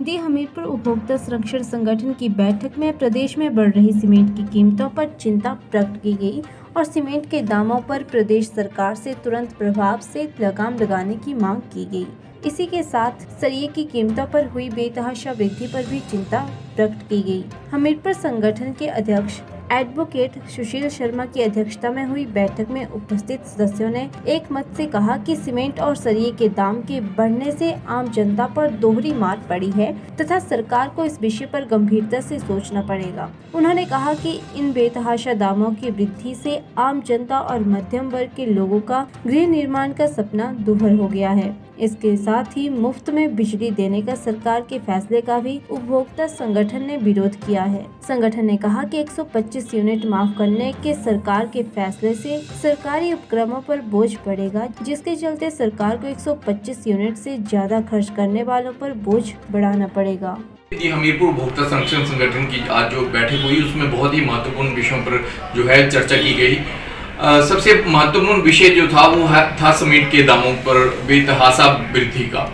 दी हमीरपुर उपभोक्ता संरक्षण संगठन की बैठक में प्रदेश में बढ़ रही सीमेंट की कीमतों पर चिंता प्रकट की गई और सीमेंट के दामों पर प्रदेश सरकार से तुरंत प्रभाव से लगाम लगाने की मांग की गई। इसी के साथ सरिये की कीमतों पर हुई बेतहाशा वृद्धि पर भी चिंता प्रकट की गई। हमीरपुर संगठन के अध्यक्ष एडवोकेट सुशील शर्मा की अध्यक्षता में हुई बैठक में उपस्थित सदस्यों ने एक मत से कहा कि सीमेंट और सरिये के दाम के बढ़ने से आम जनता पर दोहरी मार पड़ी है तथा सरकार को इस विषय पर गंभीरता से सोचना पड़ेगा। उन्होंने कहा कि इन बेतहाशा दामों की वृद्धि से आम जनता और मध्यम वर्ग के लोगों का गृह निर्माण का सपना दूभर हो गया है। इसके साथ ही मुफ्त में बिजली देने का सरकार के फैसले का भी उपभोक्ता संगठन ने विरोध किया है। संगठन ने कहा कि 125 यूनिट माफ करने के सरकार के फैसले से सरकारी उपक्रमों पर बोझ पड़ेगा, जिसके चलते सरकार को 125 यूनिट से ज्यादा खर्च करने वालों पर बोझ बढ़ाना पड़ेगा। हमीरपुर उपभोक्ता संरक्षण संगठन की आज जो बैठक हुई उसमें बहुत ही महत्वपूर्ण विषयों पर जो है चर्चा की गई। सबसे महत्वपूर्ण विषय जो था वो था सीमेंट के दामों पर बेतहाशा वृद्धि का।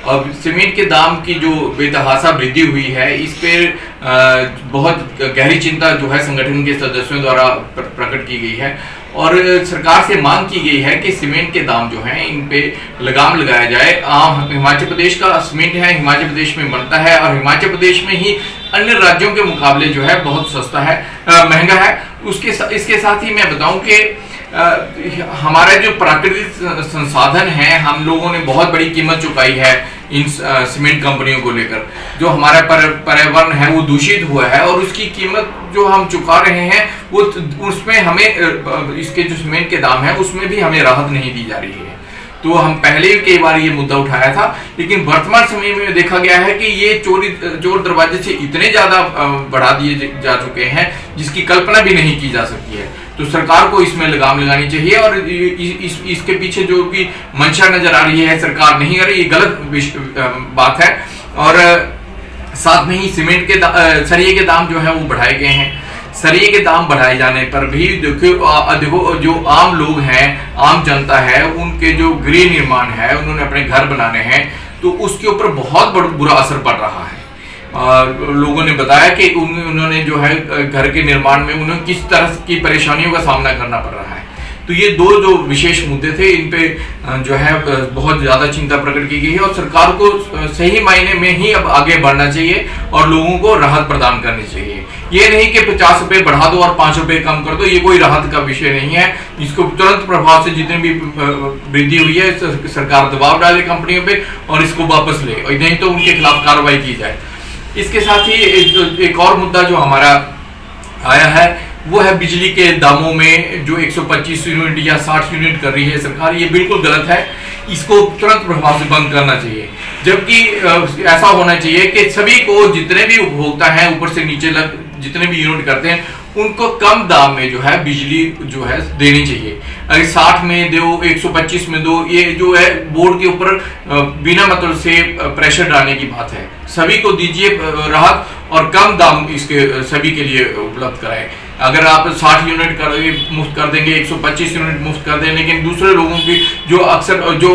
अब सीमेंट के दाम की जो बेतहाशा वृद्धि हुई है इस पर बहुत गहरी चिंता जो है संगठन के सदस्यों द्वारा प्रकट की गई है और सरकार से मांग की गई है कि सीमेंट के दाम जो हैं इन पे लगाम लगाया जाए। हिमाचल प्रदेश का सीमेंट है, हिमाचल प्रदेश में बनता है और हिमाचल प्रदेश में ही अन्य राज्यों के मुकाबले जो है बहुत सस्ता है, महंगा है। इसके साथ ही मैं बताऊं कि हमारा जो प्राकृतिक संसाधन है, हम लोगों ने बहुत बड़ी कीमत चुकाई है इन सीमेंट कंपनियों को लेकर। जो हमारा पर्यावरण है वो दूषित हुआ है और उसकी कीमत जो हम चुका रहे हैं वो उसमें हमें इसके जो सीमेंट के दाम है उसमें भी हमें राहत नहीं दी जा रही है। तो हम पहले भी कई बार ये मुद्दा उठाया था, लेकिन वर्तमान समय में देखा गया है कि ये चोर दरवाजे से इतने ज्यादा बढ़ा दिए जा चुके हैं जिसकी कल्पना भी नहीं की जा सकती है। तो सरकार को इसमें लगाम लगानी चाहिए और इसके पीछे जो भी मंशा नजर आ रही है सरकार नहीं कर रही, ये गलत बात है। और साथ में ही सीमेंट के सरिये के दाम जो है वो बढ़ाए गए हैं। सरिये के दाम बढ़ाए जाने पर भी देखो जो आम लोग हैं, आम जनता है, उनके जो गृह निर्माण है, उन्होंने अपने घर बनाने हैं तो उसके ऊपर बहुत बुरा असर पड़ रहा है। लोगों ने बताया कि उन्होंने जो है घर के निर्माण में उन्हें किस तरह की परेशानियों का सामना करना पड़ रहा है। तो ये दो जो विशेष मुद्दे थे इन पे जो है बहुत ज्यादा चिंता प्रकट की गई है और सरकार को सही मायने में ही अब आगे बढ़ना चाहिए और लोगों को राहत प्रदान करनी चाहिए। ये नहीं कि 50 रुपए बढ़ा दो और 5 रुपए कम कर दो, ये कोई राहत का विषय नहीं है। इसको तुरंत प्रभाव से जितनी भी वृद्धि हुई है सरकार दबाव डाले कंपनियों पे और इसको वापस ले, और नहीं तो उनके खिलाफ कार्रवाई की जाए। इसके साथ ही एक और मुद्दा जो हमारा आया है वो है बिजली के दामों में जो 125 यूनिट या 60 यूनिट कर रही है सरकार, ये बिल्कुल गलत है। इसको तुरंत प्रभाव से बंद करना चाहिए, जबकि ऐसा होना चाहिए कि सभी को जितने भी उपभोक्ता हैं ऊपर से नीचे तक जितने भी यूनिट करते हैं उनको कम दाम में जो है बिजली जो है देनी चाहिए। अगर 60 में दो, 125 में दो, ये जो है बोर्ड के ऊपर बिना मतलब से प्रेशर डालने की बात है। सभी को दीजिए राहत और कम दाम इसके सभी के लिए उपलब्ध कराएं। अगर आप 60 यूनिट मुफ्त कर देंगे, 125 यूनिट मुफ्त कर दें, लेकिन दूसरे लोगों की जो अक्सर जो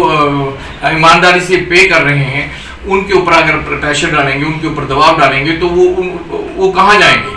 ईमानदारी से पे कर रहे हैं उनके ऊपर अगर प्रेशर डालेंगे, उनके ऊपर दबाव डालेंगे तो वो कहाँ जाएंगे।